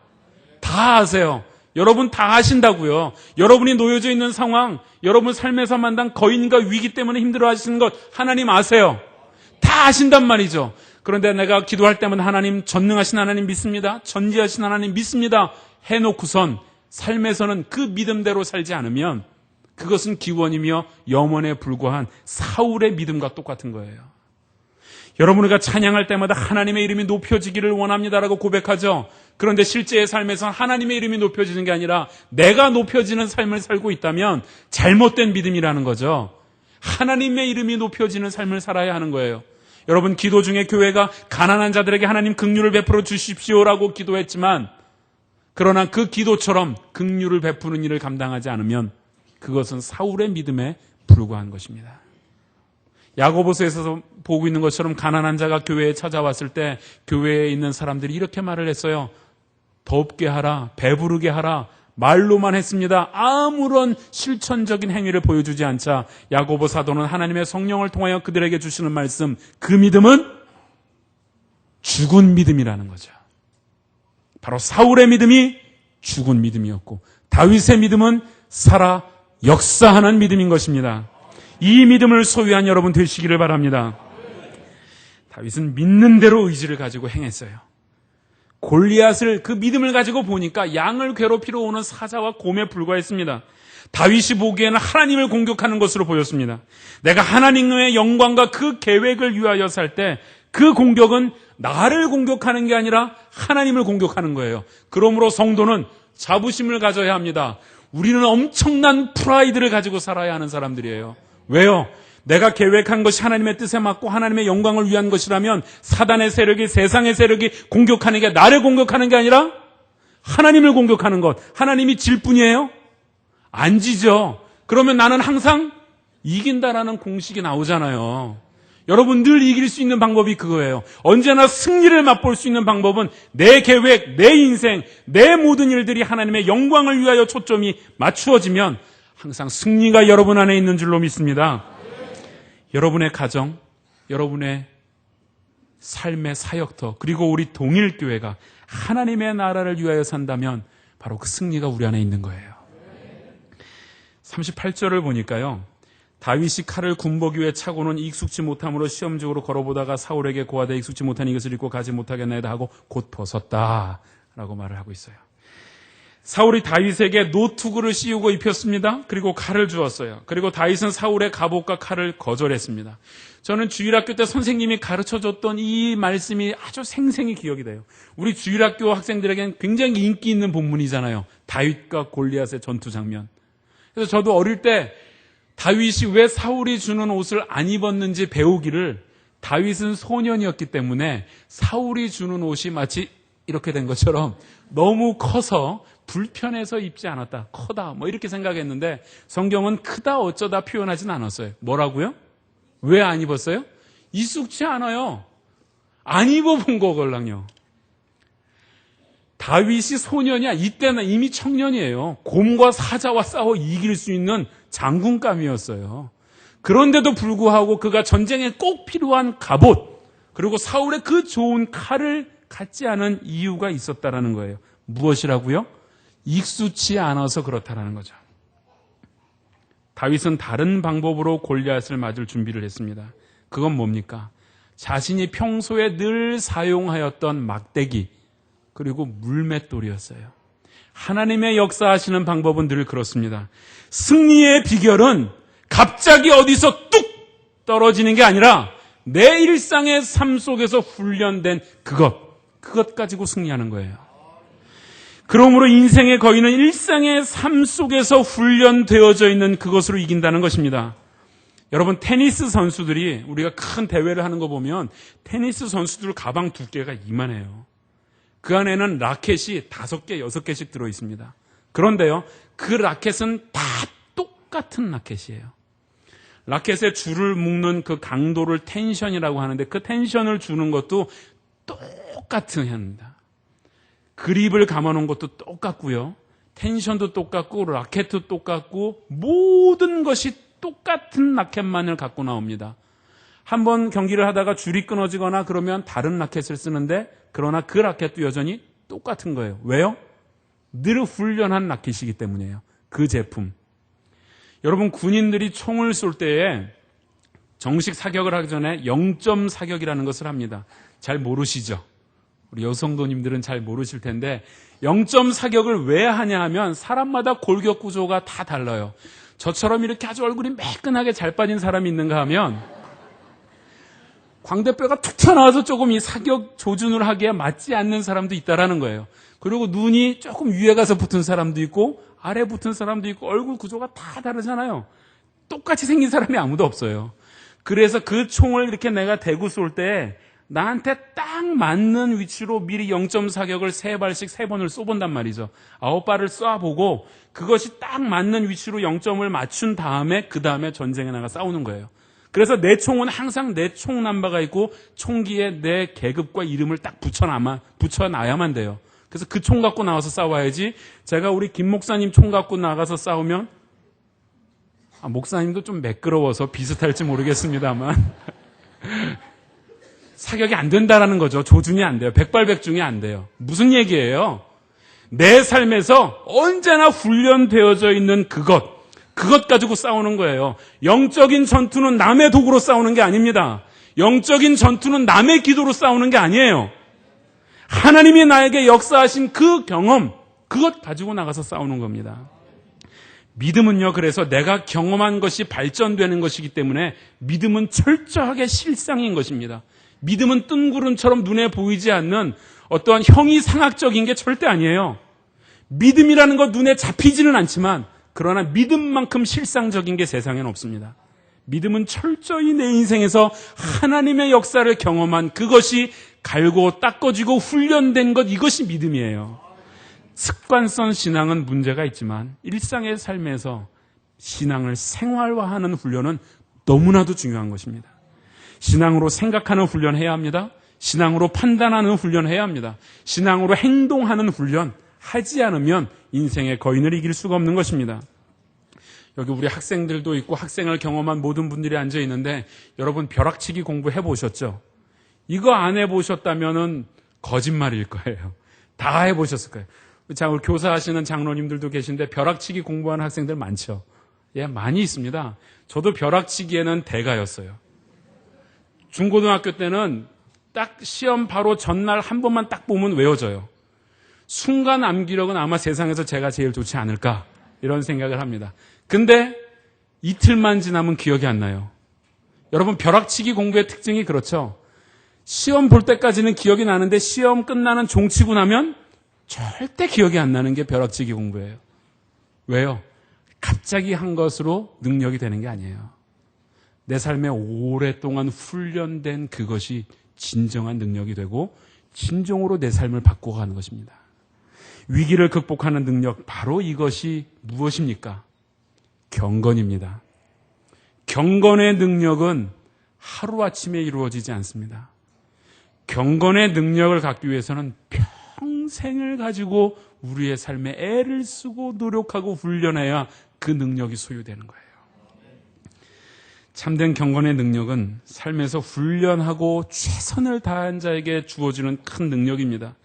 다 아세요. 여러분 다 아신다고요. 여러분이 놓여져 있는 상황, 여러분 삶에서 만난 거인과 위기 때문에 힘들어하시는 것 하나님 아세요. 다 아신단 말이죠. 그런데 내가 기도할 때마다 하나님, 전능하신 하나님 믿습니다. 전지하신 하나님 믿습니다. 해놓고선 삶에서는 그 믿음대로 살지 않으면 그것은 기원이며 염원에 불과한 사울의 믿음과 똑같은 거예요. 여러분, 우리가 찬양할 때마다 하나님의 이름이 높여지기를 원합니다라고 고백하죠. 그런데 실제의 삶에서 하나님의 이름이 높여지는 게 아니라 내가 높여지는 삶을 살고 있다면 잘못된 믿음이라는 거죠. 하나님의 이름이 높여지는 삶을 살아야 하는 거예요. 여러분, 기도 중에 교회가 가난한 자들에게 하나님 긍휼을 베풀어 주십시오라고 기도했지만 그러나 그 기도처럼 긍휼을 베푸는 일을 감당하지 않으면 그것은 사울의 믿음에 불과한 것입니다. 야고보서에서 보고 있는 것처럼 가난한 자가 교회에 찾아왔을 때 교회에 있는 사람들이 이렇게 말을 했어요. 덥게 하라, 배부르게 하라, 말로만 했습니다. 아무런 실천적인 행위를 보여주지 않자 야고보 사도는 하나님의 성령을 통하여 그들에게 주시는 말씀, 그 믿음은 죽은 믿음이라는 거죠. 바로 사울의 믿음이 죽은 믿음이었고 다윗의 믿음은 살아 역사하는 믿음인 것입니다. 이 믿음을 소유한 여러분 되시기를 바랍니다. 다윗은 믿는 대로 의지를 가지고 행했어요. 골리앗을 그 믿음을 가지고 보니까 양을 괴롭히러 오는 사자와 곰에 불과했습니다. 다윗이 보기에는 하나님을 공격하는 것으로 보였습니다. 내가 하나님의 영광과 그 계획을 위하여 살 때 그 공격은 나를 공격하는 게 아니라 하나님을 공격하는 거예요. 그러므로 성도는 자부심을 가져야 합니다. 우리는 엄청난 프라이드를 가지고 살아야 하는 사람들이에요. 왜요? 내가 계획한 것이 하나님의 뜻에 맞고 하나님의 영광을 위한 것이라면 사단의 세력이, 세상의 세력이 공격하는 게 나를 공격하는 게 아니라 하나님을 공격하는 것. 하나님이 질 뿐이에요? 안 지죠. 그러면 나는 항상 이긴다라는 공식이 나오잖아요. 여러분, 늘 이길 수 있는 방법이 그거예요. 언제나 승리를 맛볼 수 있는 방법은 내 계획, 내 인생, 내 모든 일들이 하나님의 영광을 위하여 초점이 맞추어지면 항상 승리가 여러분 안에 있는 줄로 믿습니다. 여러분의 가정, 여러분의 삶의 사역터, 그리고 우리 동일교회가 하나님의 나라를 위하여 산다면 바로 그 승리가 우리 안에 있는 거예요. 38절을 보니까요. 다윗이 칼을 군복이 위에 차고는 익숙지 못함으로 시험적으로 걸어보다가 사울에게 고하되 익숙지 못한 이것을 입고 가지 못하겠나이다 하고 곧 벗었다라고 말을 하고 있어요. 사울이 다윗에게 노투구를 씌우고 입혔습니다. 그리고 칼을 주었어요. 그리고 다윗은 사울의 갑옷과 칼을 거절했습니다. 저는 주일학교 때 선생님이 가르쳐줬던 이 말씀이 아주 생생히 기억이 돼요. 우리 주일학교 학생들에게는 굉장히 인기 있는 본문이잖아요. 다윗과 골리앗의 전투 장면. 그래서 저도 어릴 때 다윗이 왜 사울이 주는 옷을 안 입었는지 배우기를, 다윗은 소년이었기 때문에 사울이 주는 옷이 마치 이렇게 된 것처럼 너무 커서 불편해서 입지 않았다. 커다. 뭐 이렇게 생각했는데 성경은 크다 어쩌다 표현하진 않았어요. 뭐라고요? 왜 안 입었어요? 익숙치 않아요. 안 입어본 거걸랑요. 다윗이 소년이야. 이때는 이미 청년이에요. 곰과 사자와 싸워 이길 수 있는 장군감이었어요. 그런데도 불구하고 그가 전쟁에 꼭 필요한 갑옷, 그리고 사울의 그 좋은 칼을 갖지 않은 이유가 있었다라는 거예요. 무엇이라고요? 익숙치 않아서 그렇다라는 거죠. 다윗은 다른 방법으로 골리앗을 맞을 준비를 했습니다. 그건 뭡니까? 자신이 평소에 늘 사용하였던 막대기, 그리고 물맷돌이었어요. 하나님의 역사하시는 방법은 늘 그렇습니다. 승리의 비결은 갑자기 어디서 뚝 떨어지는 게 아니라 내 일상의 삶 속에서 훈련된 그것 가지고 승리하는 거예요. 그러므로 인생의 거인은 일상의 삶 속에서 훈련되어져 있는 그것으로 이긴다는 것입니다. 여러분, 테니스 선수들이 우리가 큰 대회를 하는 거 보면 테니스 선수들 가방 두께가 이만해요. 그 안에는 라켓이 5개, 6개씩 들어있습니다. 그런데요, 그 라켓은 다 똑같은 라켓이에요. 라켓에 줄을 묶는 그 강도를 텐션이라고 하는데 그 텐션을 주는 것도 똑같은 합니다. 그립을 감아놓은 것도 똑같고요. 텐션도 똑같고 라켓도 똑같고 모든 것이 똑같은 라켓만을 갖고 나옵니다. 한번 경기를 하다가 줄이 끊어지거나 그러면 다른 라켓을 쓰는데 그러나 그 라켓도 여전히 똑같은 거예요. 왜요? 늘 훈련한 라켓이기 때문이에요. 그 제품. 여러분, 군인들이 총을 쏠 때에 정식 사격을 하기 전에 0점 사격이라는 것을 합니다. 잘 모르시죠? 우리 여성도님들은 잘 모르실 텐데 0점 사격을 왜 하냐 하면 사람마다 골격 구조가 다 달라요. 저처럼 이렇게 아주 얼굴이 매끈하게 잘 빠진 사람이 있는가 하면 광대뼈가 툭 튀어나와서 조금 이 사격 조준을 하기에 맞지 않는 사람도 있다라는 거예요. 그리고 눈이 조금 위에 가서 붙은 사람도 있고 아래 붙은 사람도 있고 얼굴 구조가 다 다르잖아요. 똑같이 생긴 사람이 아무도 없어요. 그래서 그 총을 이렇게 내가 대고 쏠 때 나한테 딱 맞는 위치로 미리 0점 사격을 3발씩 3번을 쏘본단 말이죠. 9발을 쏴보고 그것이 딱 맞는 위치로 0점을 맞춘 다음에 그 다음에 전쟁에 나가 싸우는 거예요. 그래서 내 총은 항상 내 총 남바가 있고 총기에 내 계급과 이름을 딱 붙여놔야만 돼요. 그래서 그 총 갖고 나와서 싸워야지 제가 우리 김 목사님 총 갖고 나가서 싸우면 목사님도 좀 매끄러워서 비슷할지 모르겠습니다만 사격이 안 된다라는 거죠. 조준이 안 돼요. 백발백중이 안 돼요. 무슨 얘기예요? 내 삶에서 언제나 훈련되어져 있는 그것 가지고 싸우는 거예요. 영적인 전투는 남의 도구로 싸우는 게 아닙니다. 영적인 전투는 남의 기도로 싸우는 게 아니에요. 하나님이 나에게 역사하신 그 경험, 그것 가지고 나가서 싸우는 겁니다. 믿음은요, 그래서 내가 경험한 것이 발전되는 것이기 때문에 믿음은 철저하게 실상인 것입니다. 믿음은 뜬구름처럼 눈에 보이지 않는 어떠한 형이상학적인 게 절대 아니에요. 믿음이라는 것 눈에 잡히지는 않지만 그러나 믿음만큼 실상적인 게 세상에는 없습니다. 믿음은 철저히 내 인생에서 하나님의 역사를 경험한 그것이 갈고 닦아지고 훈련된 것, 이것이 믿음이에요. 습관성 신앙은 문제가 있지만 일상의 삶에서 신앙을 생활화하는 훈련은 너무나도 중요한 것입니다. 신앙으로 생각하는 훈련 해야 합니다. 신앙으로 판단하는 훈련 해야 합니다. 신앙으로 행동하는 훈련 하지 않으면 인생의 거인을 이길 수가 없는 것입니다. 여기 우리 학생들도 있고 학생을 경험한 모든 분들이 앉아 있는데 여러분 벼락치기 공부해 보셨죠? 이거 안 해보셨다면은 거짓말일 거예요. 다 해보셨을 거예요. 자, 우리 교사하시는 장로님들도 계신데 벼락치기 공부하는 학생들 많죠? 예, 많이 있습니다. 저도 벼락치기에는 대가였어요. 중고등학교 때는 딱 시험 바로 전날 한 번만 딱 보면 외워져요. 순간 암기력은 아마 세상에서 제가 제일 좋지 않을까 이런 생각을 합니다. 근데 이틀만 지나면 기억이 안 나요. 여러분 벼락치기 공부의 특징이 그렇죠. 시험 볼 때까지는 기억이 나는데 시험 끝나는 종치고 나면 절대 기억이 안 나는 게 벼락치기 공부예요. 왜요? 갑자기 한 것으로 능력이 되는 게 아니에요. 내 삶에 오랫동안 훈련된 그것이 진정한 능력이 되고 진정으로 내 삶을 바꿔가는 것입니다. 위기를 극복하는 능력, 바로 이것이 무엇입니까? 경건입니다. 경건의 능력은 하루아침에 이루어지지 않습니다. 경건의 능력을 갖기 위해서는 평생을 가지고 우리의 삶에 애를 쓰고 노력하고 훈련해야 그 능력이 소유되는 거예요. 참된 경건의 능력은 삶에서 훈련하고 최선을 다한 자에게 주어지는 큰 능력입니다.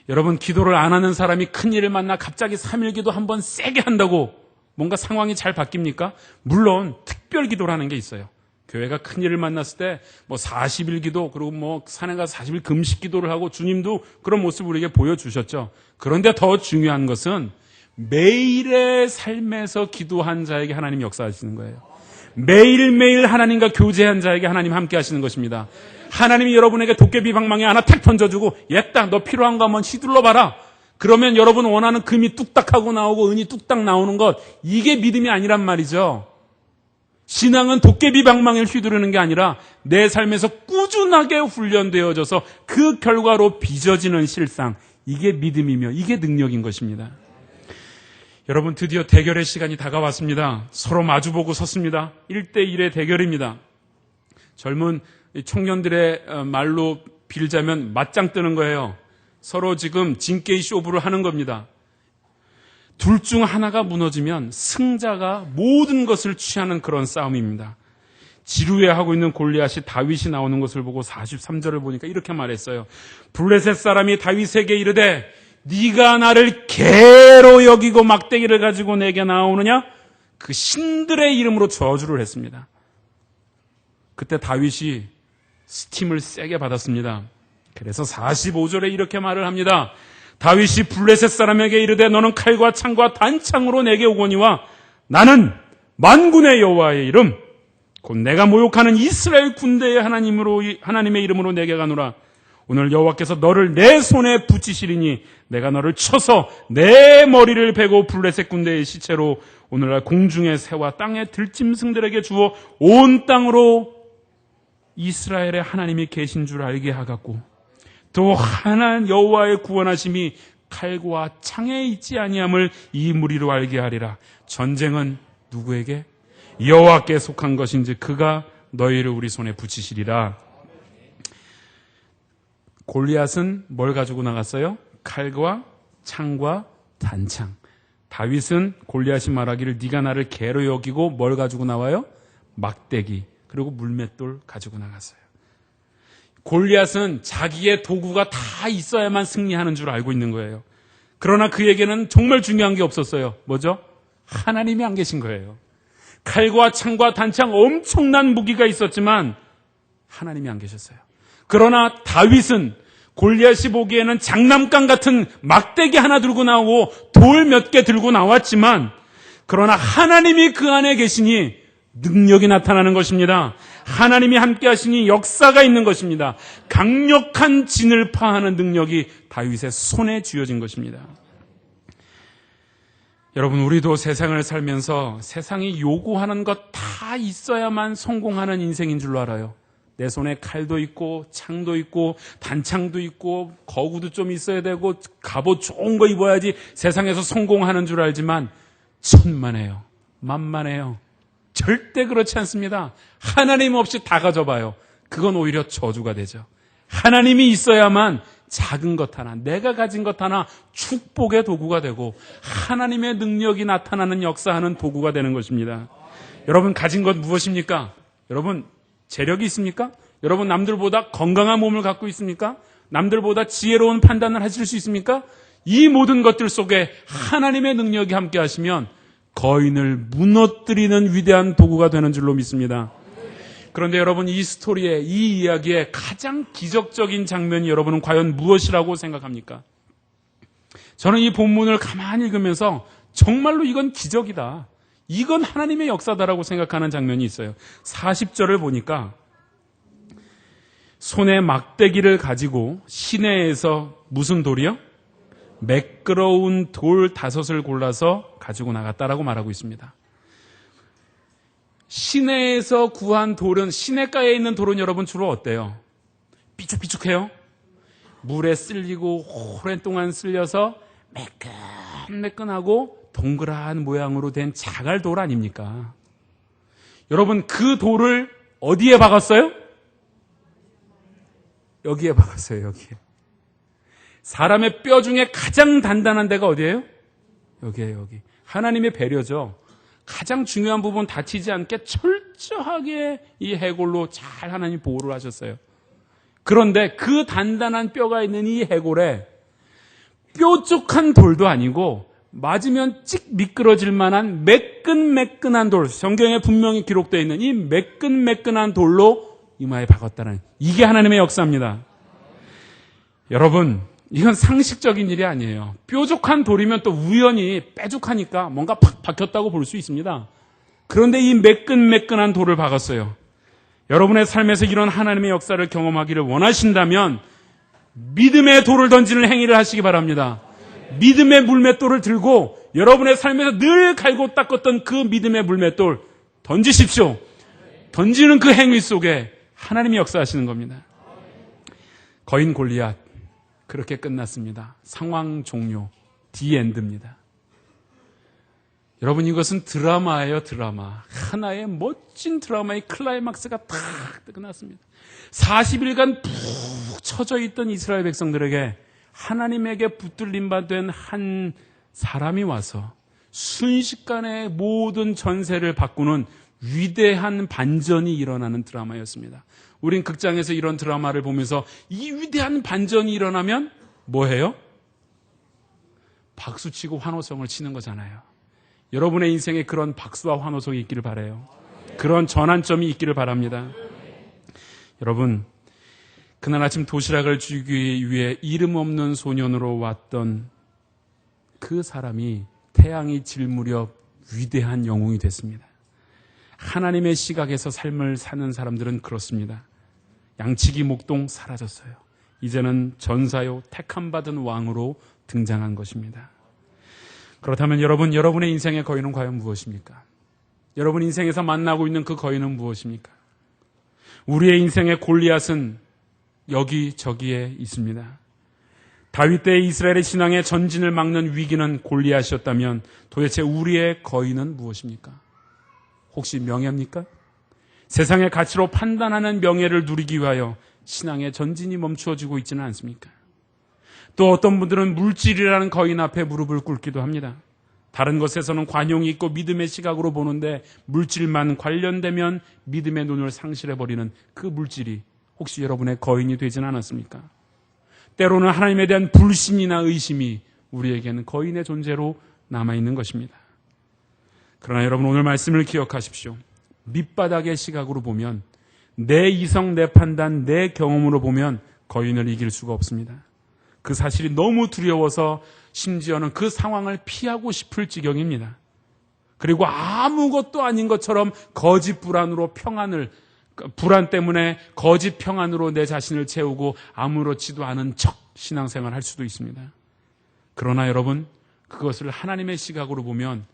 여러분, 기도를 안 하는 사람이 큰일을 만나 갑자기 3일 기도 한번 세게 한다고 뭔가 상황이 잘 바뀝니까? 물론 특별 기도라는 게 있어요. 교회가 큰일을 만났을 때 40일 기도, 그리고 산에 가서 40일 금식 기도를 하고 주님도 그런 모습을 우리에게 보여주셨죠. 그런데 더 중요한 것은 매일의 삶에서 기도한 자에게 하나님이 역사하시는 거예요. 매일매일 하나님과 교제한 자에게 하나님 함께 하시는 것입니다. 하나님이 여러분에게 도깨비 방망이 하나 탁 던져주고 얘딱 너 필요한 거 한번 휘둘러 봐라. 그러면 여러분 원하는 금이 뚝딱 하고 나오고 은이 뚝딱 나오는 것, 이게 믿음이 아니란 말이죠. 신앙은 도깨비 방망이를 휘두르는 게 아니라 내 삶에서 꾸준하게 훈련되어져서 그 결과로 빚어지는 실상, 이게 믿음이며 이게 능력인 것입니다. 여러분, 드디어 대결의 시간이 다가왔습니다. 서로 마주보고 섰습니다. 1대1의 대결입니다. 젊은 청년들의 말로 빌자면 맞짱 뜨는 거예요. 서로 지금 진게이 쇼부를 하는 겁니다. 둘 중 하나가 무너지면 승자가 모든 것을 취하는 그런 싸움입니다. 지루해하고 있는 골리앗이 다윗이 나오는 것을 보고 43절을 보니까 이렇게 말했어요. 블레셋 사람이 다윗에게 이르되 네가 나를 개로 여기고 막대기를 가지고 내게 나오느냐? 그 신들의 이름으로 저주를 했습니다. 그때 다윗이 스팀을 세게 받았습니다. 그래서 45절에 이렇게 말을 합니다. 다윗이 블레셋 사람에게 이르되 너는 칼과 창과 단창으로 내게 오거니와 나는 만군의 여호와의 이름 곧 내가 모욕하는 이스라엘 군대의 하나님의 이름으로 내게 가노라. 오늘 여호와께서 너를 내 손에 붙이시리니 내가 너를 쳐서 내 머리를 베고 블레셋 군대의 시체로 오늘날 공중의 새와 땅의 들짐승들에게 주어 온 땅으로 이스라엘의 하나님이 계신 줄 알게 하겠고 또 하나님 여호와의 구원하심이 칼과 창에 있지 아니함을 이 무리로 알게 하리라. 전쟁은 누구에게? 여호와께 속한 것인지 그가 너희를 우리 손에 붙이시리라. 골리앗은 뭘 가지고 나갔어요? 칼과 창과 단창. 다윗은 골리앗이 말하기를 네가 나를 개로 여기고 뭘 가지고 나와요? 막대기 그리고 물맷돌 가지고 나갔어요. 골리앗은 자기의 도구가 다 있어야만 승리하는 줄 알고 있는 거예요. 그러나 그에게는 정말 중요한 게 없었어요. 뭐죠? 하나님이 안 계신 거예요. 칼과 창과 단창 엄청난 무기가 있었지만 하나님이 안 계셨어요. 그러나 다윗은 골리앗이 보기에는 장난감 같은 막대기 하나 들고 나오고 돌 몇 개 들고 나왔지만 그러나 하나님이 그 안에 계시니 능력이 나타나는 것입니다. 하나님이 함께 하시니 역사가 있는 것입니다. 강력한 진을 파하는 능력이 다윗의 손에 쥐어진 것입니다. 여러분, 우리도 세상을 살면서 세상이 요구하는 것 다 있어야만 성공하는 인생인 줄로 알아요. 내 손에 칼도 있고 창도 있고 단창도 있고 거구도 좀 있어야 되고 갑옷 좋은 거 입어야지 세상에서 성공하는 줄 알지만 천만에요. 만만해요. 절대 그렇지 않습니다. 하나님 없이 다 가져봐요. 그건 오히려 저주가 되죠. 하나님이 있어야만 작은 것 하나, 내가 가진 것 하나 축복의 도구가 되고 하나님의 능력이 나타나는 역사하는 도구가 되는 것입니다. 여러분 가진 것 무엇입니까? 여러분 재력이 있습니까? 여러분 남들보다 건강한 몸을 갖고 있습니까? 남들보다 지혜로운 판단을 하실 수 있습니까? 이 모든 것들 속에 하나님의 능력이 함께 하시면 거인을 무너뜨리는 위대한 도구가 되는 줄로 믿습니다. 그런데 여러분 이 스토리의 이 이야기의 가장 기적적인 장면이 여러분은 과연 무엇이라고 생각합니까? 저는 이 본문을 가만히 읽으면서 정말로 이건 기적이다. 이건 하나님의 역사다라고 생각하는 장면이 있어요. 40절을 보니까 손에 막대기를 가지고 시내에서 무슨 돌이요? 매끄러운 돌 5을 골라서 가지고 나갔다라고 말하고 있습니다. 시내에서 구한 돌은, 시내가에 있는 돌은 여러분 주로 어때요? 삐죽삐죽해요? 물에 쓸리고 오랜 동안 쓸려서 매끈매끈하고 동그란 모양으로 된 자갈돌 아닙니까? 여러분 그 돌을 어디에 박았어요? 여기에 박았어요. 여기에. 사람의 뼈 중에 가장 단단한 데가 어디예요? 여기에요. 여기. 하나님의 배려죠. 가장 중요한 부분 다치지 않게 철저하게 이 해골로 잘 하나님 보호를 하셨어요. 그런데 그 단단한 뼈가 있는 이 해골에 뾰족한 돌도 아니고 맞으면 찍 미끄러질 만한 매끈매끈한 돌, 성경에 분명히 기록되어 있는 이 매끈매끈한 돌로 이마에 박았다는, 이게 하나님의 역사입니다. 여러분 이건 상식적인 일이 아니에요. 뾰족한 돌이면 또 우연히 빼죽하니까 뭔가 팍 박혔다고 볼 수 있습니다. 그런데 이 매끈매끈한 돌을 박았어요. 여러분의 삶에서 이런 하나님의 역사를 경험하기를 원하신다면 믿음의 돌을 던지는 행위를 하시기 바랍니다. 믿음의 물맷돌을 들고 여러분의 삶에서 늘 갈고 닦았던 그 믿음의 물맷돌 던지십시오. 던지는 그 행위 속에 하나님이 역사하시는 겁니다. 거인 골리앗 그렇게 끝났습니다. 상황 종료, 디엔드입니다. 여러분 이것은 드라마예요, 드라마. 하나의 멋진 드라마의 클라이막스가 딱 끝났습니다. 40일간 푹 처져 있던 이스라엘 백성들에게 하나님에게 붙들림 바 된 한 사람이 와서 순식간에 모든 전세를 바꾸는 위대한 반전이 일어나는 드라마였습니다. 우린 극장에서 이런 드라마를 보면서 이 위대한 반전이 일어나면 뭐 해요? 박수치고 환호성을 치는 거잖아요. 여러분의 인생에 그런 박수와 환호성이 있기를 바라요. 그런 전환점이 있기를 바랍니다. 여러분, 그날 아침 도시락을 주기 위해 이름 없는 소년으로 왔던 그 사람이 태양이 질 무렵 위대한 영웅이 됐습니다. 하나님의 시각에서 삶을 사는 사람들은 그렇습니다. 양치기 목동 사라졌어요. 이제는 전사요 택함받은 왕으로 등장한 것입니다. 그렇다면 여러분의 인생의 거인은 과연 무엇입니까? 여러분 인생에서 만나고 있는 그 거인은 무엇입니까? 우리의 인생의 골리앗은 여기저기에 있습니다. 다윗 때 이스라엘의 신앙의 전진을 막는 위기는 골리앗이었다면 도대체 우리의 거인은 무엇입니까? 혹시 명예입니까? 세상의 가치로 판단하는 명예를 누리기 위하여 신앙의 전진이 멈추어지고 있지는 않습니까? 또 어떤 분들은 물질이라는 거인 앞에 무릎을 꿇기도 합니다. 다른 것에서는 관용이 있고 믿음의 시각으로 보는데 물질만 관련되면 믿음의 눈을 상실해버리는 그 물질이 혹시 여러분의 거인이 되지는 않았습니까? 때로는 하나님에 대한 불신이나 의심이 우리에게는 거인의 존재로 남아있는 것입니다. 그러나 여러분 오늘 말씀을 기억하십시오. 밑바닥의 시각으로 보면 내 이성, 내 판단, 내 경험으로 보면 거인을 이길 수가 없습니다. 그 사실이 너무 두려워서 심지어는 그 상황을 피하고 싶을 지경입니다. 그리고 아무것도 아닌 것처럼 거짓 불안으로 불안 때문에 거짓 평안으로 내 자신을 채우고 아무렇지도 않은 척 신앙생활을 할 수도 있습니다. 그러나 여러분 그것을 하나님의 시각으로 보면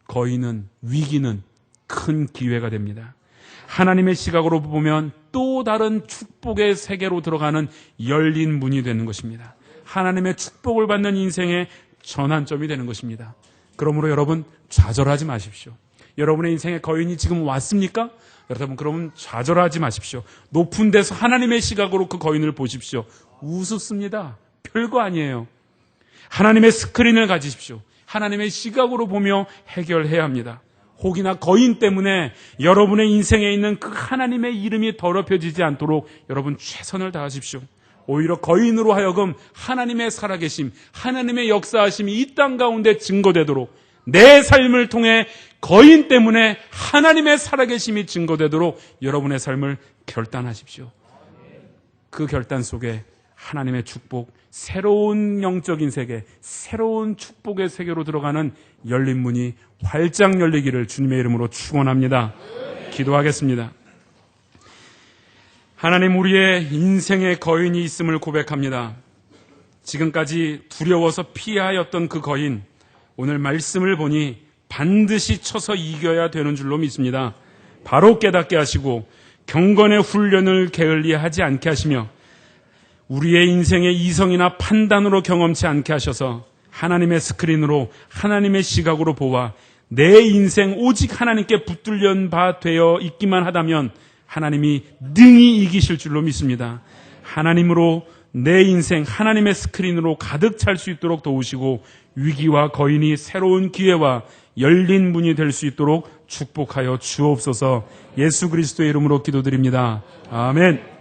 거인은, 위기는 큰 기회가 됩니다. 하나님의 시각으로 보면 또 다른 축복의 세계로 들어가는 열린 문이 되는 것입니다. 하나님의 축복을 받는 인생의 전환점이 되는 것입니다. 그러므로 여러분 좌절하지 마십시오. 여러분의 인생에 거인이 지금 왔습니까? 여러분 그러면 좌절하지 마십시오. 높은 데서 하나님의 시각으로 그 거인을 보십시오. 우습습니다. 별거 아니에요. 하나님의 스크린을 가지십시오. 하나님의 시각으로 보며 해결해야 합니다. 혹이나 거인 때문에 여러분의 인생에 있는 그 하나님의 이름이 더럽혀지지 않도록 여러분 최선을 다하십시오. 오히려 거인으로 하여금 하나님의 살아계심, 하나님의 역사하심이 이 땅 가운데 증거되도록 내 삶을 통해 거인 때문에 하나님의 살아계심이 증거되도록 여러분의 삶을 결단하십시오. 그 결단 속에 하나님의 축복, 새로운 영적인 세계, 새로운 축복의 세계로 들어가는 열린 문이 활짝 열리기를 주님의 이름으로 축원합니다. 기도하겠습니다. 하나님, 우리의 인생의 거인이 있음을 고백합니다. 지금까지 두려워서 피하였던 그 거인, 오늘 말씀을 보니 반드시 쳐서 이겨야 되는 줄로 믿습니다. 바로 깨닫게 하시고 경건의 훈련을 게을리하지 않게 하시며 우리의 인생의 이성이나 판단으로 경험치 않게 하셔서 하나님의 스크린으로, 하나님의 시각으로 보아 내 인생 오직 하나님께 붙들린 바 되어 있기만 하다면 하나님이 능히 이기실 줄로 믿습니다. 하나님으로 내 인생 하나님의 스크린으로 가득 찰 수 있도록 도우시고 위기와 거인이 새로운 기회와 열린 문이 될 수 있도록 축복하여 주옵소서. 예수 그리스도의 이름으로 기도드립니다. 아멘.